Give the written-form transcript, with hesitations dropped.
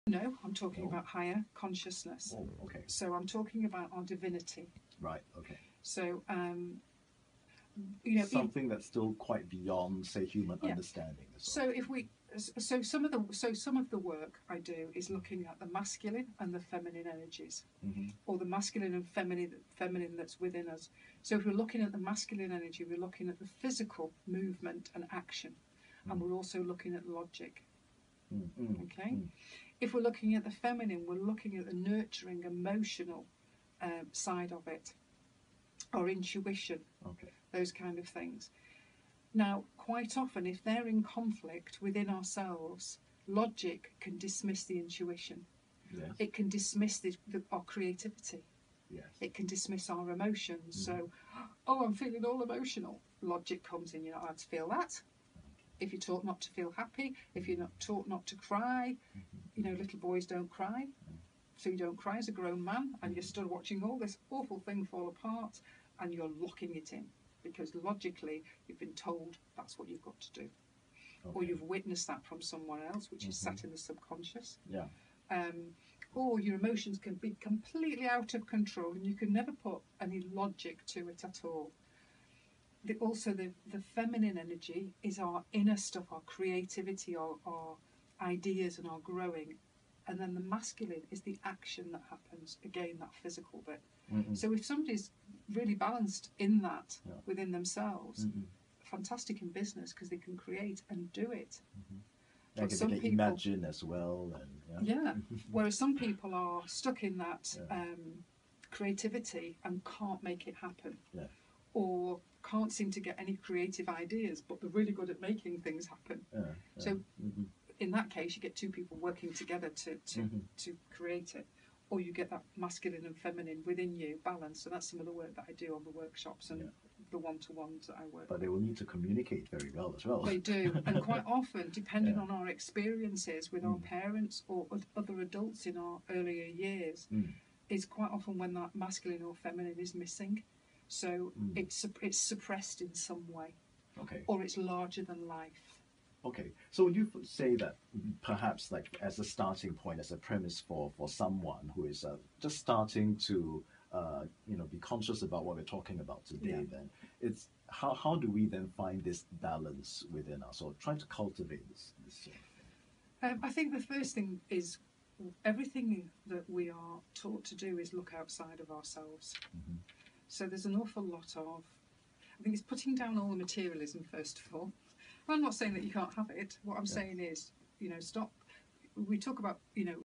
No, I'm talking No. about higher consciousness. Oh, okay. So I'm talking about our divinity. Right. Okay. So, Something that's still quite beyond, say, human yeah. understanding as well. So if we, so some of the work I do is looking at the masculine and the feminine energies, Mm-hmm. or the masculine and feminine that's within us. So if we're looking at the masculine energy, we're looking at the physical movement and action, and we're also looking at logic. Mm-hmm. Okay. If we're looking at the feminine, we're looking at the nurturing, emotional side of it, or intuition, Okay. those kind of things. Now, quite often, if they're in conflict within ourselves, logic can dismiss the intuition. Yes. It can dismiss our creativity. Yes. It can dismiss our emotions. So, oh, I'm feeling all emotional. Logic comes in. You're not allowed to feel that. If you're taught not to feel happy, if you're not taught not to cry, little boys don't cry. So you don't cry as a grown man, and you're stood watching all this awful thing fall apart, and you're locking it in because logically you've been told that's what you've got to do, or you've witnessed that from someone else, which is sat in the subconscious. Yeah. Or your emotions can be completely out of control, and you can never put any logic to it at all. Also, the feminine energy is our inner stuff, our creativity, our ideas, and our growing. And then the masculine is the action that happens, again, that physical bit. So if somebody's really balanced in that within themselves, fantastic in business because they can create and do it. But some people imagine as well. And, whereas some people are stuck in that creativity and can't make it happen. Yeah. Or can't seem to get any creative ideas, but they're really good at making things happen. So in that case, you get two people working together to create it, or you get that masculine and feminine within you balance. So that's some of the work that I do on the workshops and the one-to-ones that I work. But they will need to communicate very well as well. They do, and quite often, depending on our experiences with our parents or other adults in our earlier years, is quite often when that masculine or feminine is missing. So it's suppressed in some way, or it's larger than life. Okay, so would you say that perhaps, like as a starting point, as a premise for someone who is just starting to be conscious about what we're talking about today, then it's how do we then find this balance within us, or try to cultivate this sort of thing? I think the first thing is everything that we are taught to do is look outside of ourselves. So there's an awful lot of, I think it's putting down all the materialism first of all. I'm not saying that you can't have it. What I'm saying is, stop. We talk about,